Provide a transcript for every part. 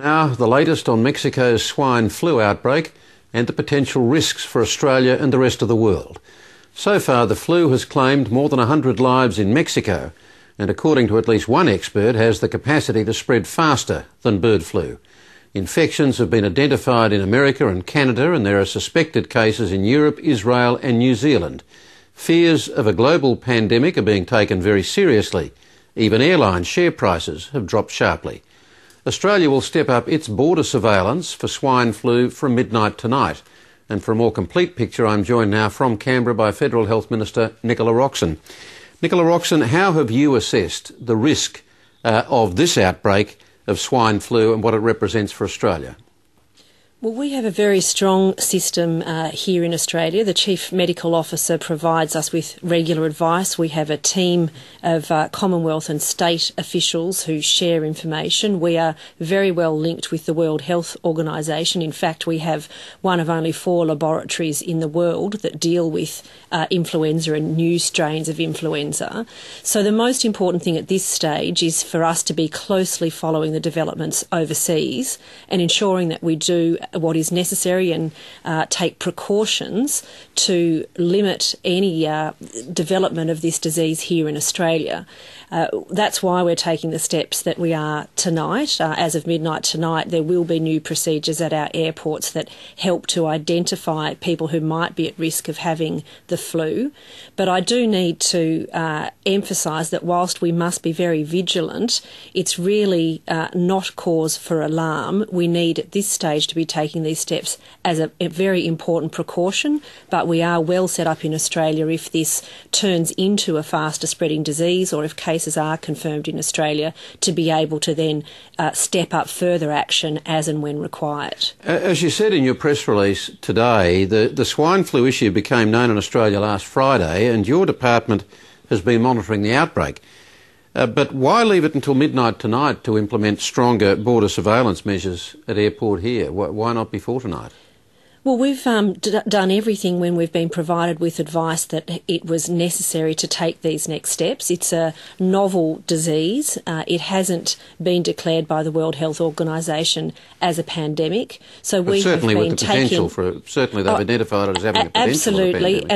Now, the latest on Mexico's swine flu outbreak and the potential risks for Australia and the rest of the world. So far, the flu has claimed more than 100 lives in Mexico, and according to at least one expert, has the capacity to spread faster than bird flu. Infections have been identified in America and Canada, and there are suspected cases in Europe, Israel and New Zealand. Fears of a global pandemic are being taken very seriously. Even airline share prices have dropped sharply. Australia will step up its border surveillance for swine flu from midnight tonight. And for a more complete picture, I'm joined now from Canberra by Federal Health Minister Nicola Roxon. Nicola Roxon, how have you assessed the risk of this outbreak of swine flu and what it represents for Australia? Well, we have a very strong system here in Australia. The Chief Medical Officer provides us with regular advice. We have a team of Commonwealth and state officials who share information. We are very well linked with the World Health Organization. In fact, we have one of only 4 laboratories in the world that deal with influenza and new strains of influenza. So the most important thing at this stage is for us to be closely following the developments overseas and ensuring that we do what is necessary and take precautions to limit any development of this disease here in Australia. That's why we're taking the steps that we are tonight. As of midnight tonight, there will be new procedures at our airports that help to identify people who might be at risk of having the flu. But I do need to emphasise that whilst we must be very vigilant, it's really not cause for alarm. We need at this stage to be taking these steps as a very important precaution, but we are well set up in Australia if this turns into a faster spreading disease or if cases are confirmed in Australia to be able to then step up further action as and when required. As you said in your press release today, the swine flu issue became known in Australia last Friday and your department has been monitoring the outbreak. But why leave it until midnight tonight to implement stronger border surveillance measures at airport here? Why not before tonight? Well, we've done everything when we've been provided with advice that it was necessary to take these next steps. It's a novel disease. It hasn't been declared by the World Health Organization as a pandemic. So we certainly have been with the potential for certainly they've identified it as having a potential. Absolutely,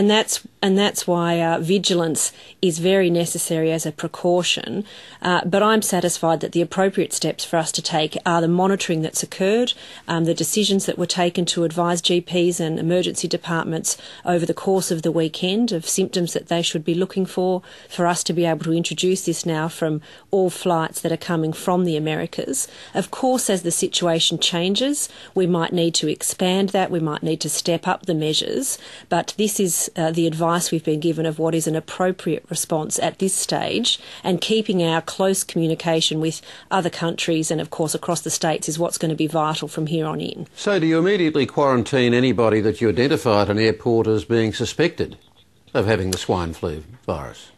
and that's why vigilance is very necessary as a precaution. But I'm satisfied that the appropriate steps for us to take are the monitoring that's occurred, the decisions that were taken to advise GPs and emergency departments over the course of the weekend of symptoms that they should be looking for us to be able to introduce this now from all flights that are coming from the Americas. Of course, as the situation changes, we might need to expand that, we might need to step up the measures, but this is the advice we've been given of what is an appropriate response at this stage, and keeping our close communication with other countries and of course across the states is what's going to be vital from here on in. So do you immediately quarantine anybody that you identify at an airport as being suspected of having the swine flu virus?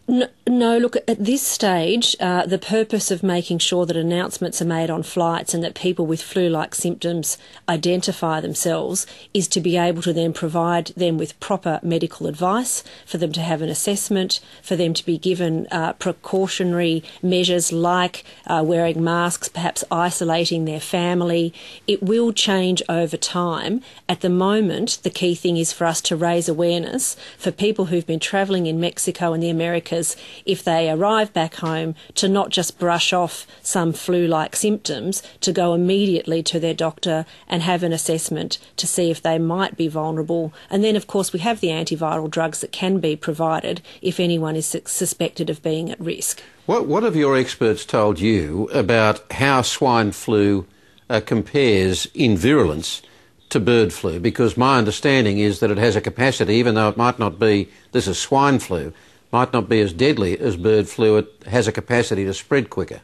No, look, at this stage, the purpose of making sure that announcements are made on flights and that people with flu-like symptoms identify themselves is to be able to then provide them with proper medical advice, for them to have an assessment, for them to be given precautionary measures like wearing masks, perhaps isolating their family. It will change over time. At the moment, the key thing is for us to raise awareness for people who've been travelling in Mexico and the Americas, if they arrive back home, to not just brush off some flu-like symptoms, to go immediately to their doctor and have an assessment to see if they might be vulnerable. And then, of course, we have the antiviral drugs that can be provided if anyone is suspected of being at risk. What have your experts told you about how swine flu compares in virulence to bird flu? Because my understanding is that it has a capacity, even though it might not be, this is swine flu, might not be as deadly as bird flu, it has a capacity to spread quicker.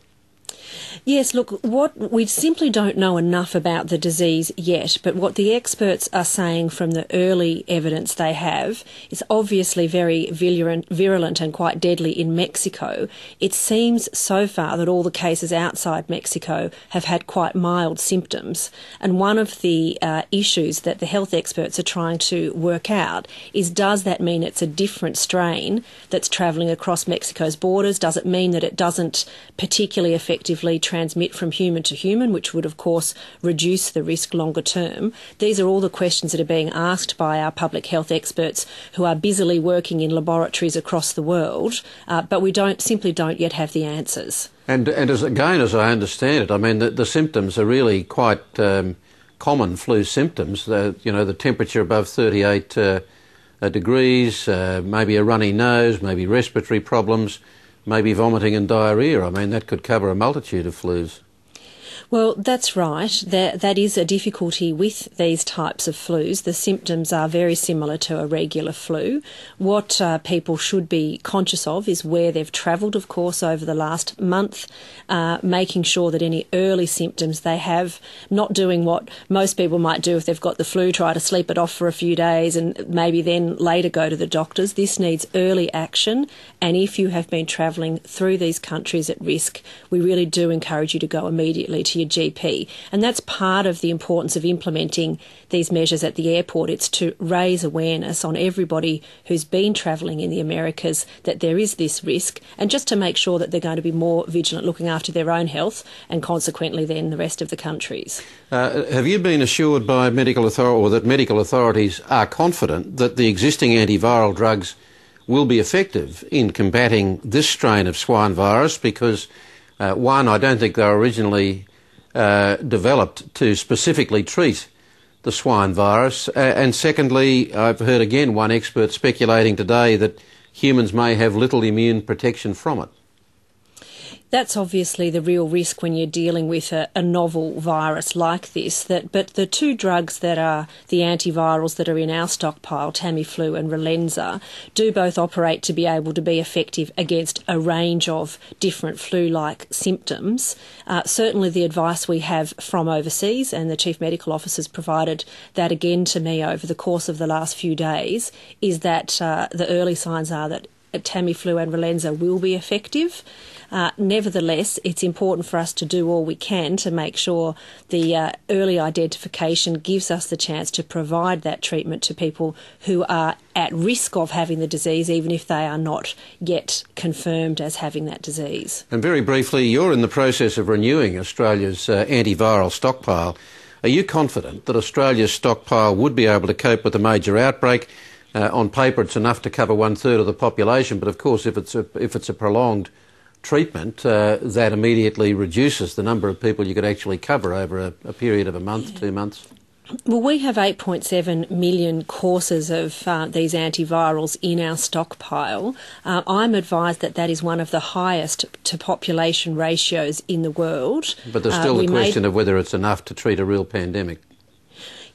Yes, look, we simply don't know enough about the disease yet, but what the experts are saying from the early evidence they have is obviously very virulent and quite deadly in Mexico. It seems so far that all the cases outside Mexico have had quite mild symptoms, and one of the issues that the health experts are trying to work out is, does that mean it's a different strain that's travelling across Mexico's borders? Does it mean that it doesn't particularly effectively safely transmit from human to human, which would of course reduce the risk longer term. These are all the questions that are being asked by our public health experts who are busily working in laboratories across the world, but we simply don't yet have the answers. And as I understand it, I mean, the symptoms are really quite common flu symptoms. The temperature above 38 degrees, maybe a runny nose, maybe respiratory problems, maybe vomiting and diarrhoea. I mean, that could cover a multitude of flus. Well, that's right. That is a difficulty with these types of flus. The symptoms are very similar to a regular flu. What people should be conscious of is where they've travelled, of course, over the last month, making sure that any early symptoms they have, not doing what most people might do if they've got the flu, try to sleep it off for a few days and maybe then later go to the doctors. This needs early action, and if you have been travelling through these countries at risk, we really do encourage you to go immediately to your GP. And that's part of the importance of implementing these measures at the airport. It's to raise awareness on everybody who's been travelling in the Americas that there is this risk, and just to make sure that they're going to be more vigilant looking after their own health and consequently then the rest of the countries. Have you been assured by medical authorities are confident that the existing antiviral drugs will be effective in combating this strain of swine virus? Because one, I don't think they were originally developed to specifically treat the swine virus. And secondly, I've heard again one expert speculating today that humans may have little immune protection from it. That's obviously the real risk when you're dealing with a novel virus like this. But the two drugs that are the antivirals that are in our stockpile, Tamiflu and Relenza, do both operate to be able to be effective against a range of different flu-like symptoms. Certainly the advice we have from overseas, and the Chief Medical Officer's provided that again to me over the course of the last few days, is that the early signs are that Tamiflu and Relenza will be effective. Nevertheless, it's important for us to do all we can to make sure the early identification gives us the chance to provide that treatment to people who are at risk of having the disease, even if they are not yet confirmed as having that disease. And very briefly, you're in the process of renewing Australia's antiviral stockpile. Are you confident that Australia's stockpile would be able to cope with a major outbreak? On paper, it's enough to cover 1/3 of the population, but of course, if it's a prolonged treatment, that immediately reduces the number of people you could actually cover over a period of a month, 2 months. Well, we have 8.7 million courses of these antivirals in our stockpile. I'm advised that is one of the highest to population ratios in the world. But there's still the question of whether it's enough to treat a real pandemic.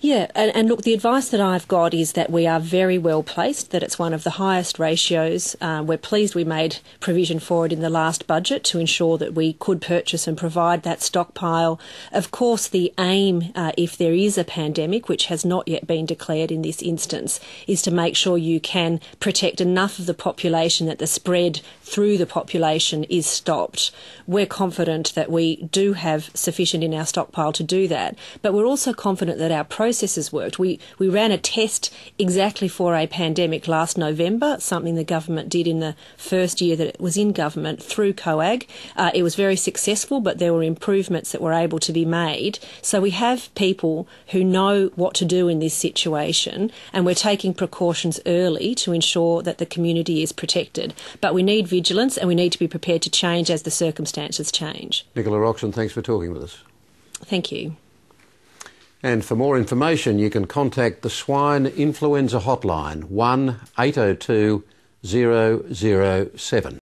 Yeah, and look, the advice that I've got is that we are very well placed, that it's one of the highest ratios. We're pleased we made provision for it in the last budget to ensure that we could purchase and provide that stockpile. Of course, the aim, if there is a pandemic, which has not yet been declared in this instance, is to make sure you can protect enough of the population that the spread through the population is stopped. We're confident that we do have sufficient in our stockpile to do that, but we're also confident that our processes worked. We ran a test exactly for a pandemic last November, something the government did in the first year that it was in government through COAG. It was very successful, but there were improvements that were able to be made. So we have people who know what to do in this situation, and we're taking precautions early to ensure that the community is protected. But we need vigilance, and we need to be prepared to change as the circumstances change. Nicola Roxon, thanks for talking with us. Thank you. And for more information, you can contact the Swine Influenza Hotline, 1 802 007.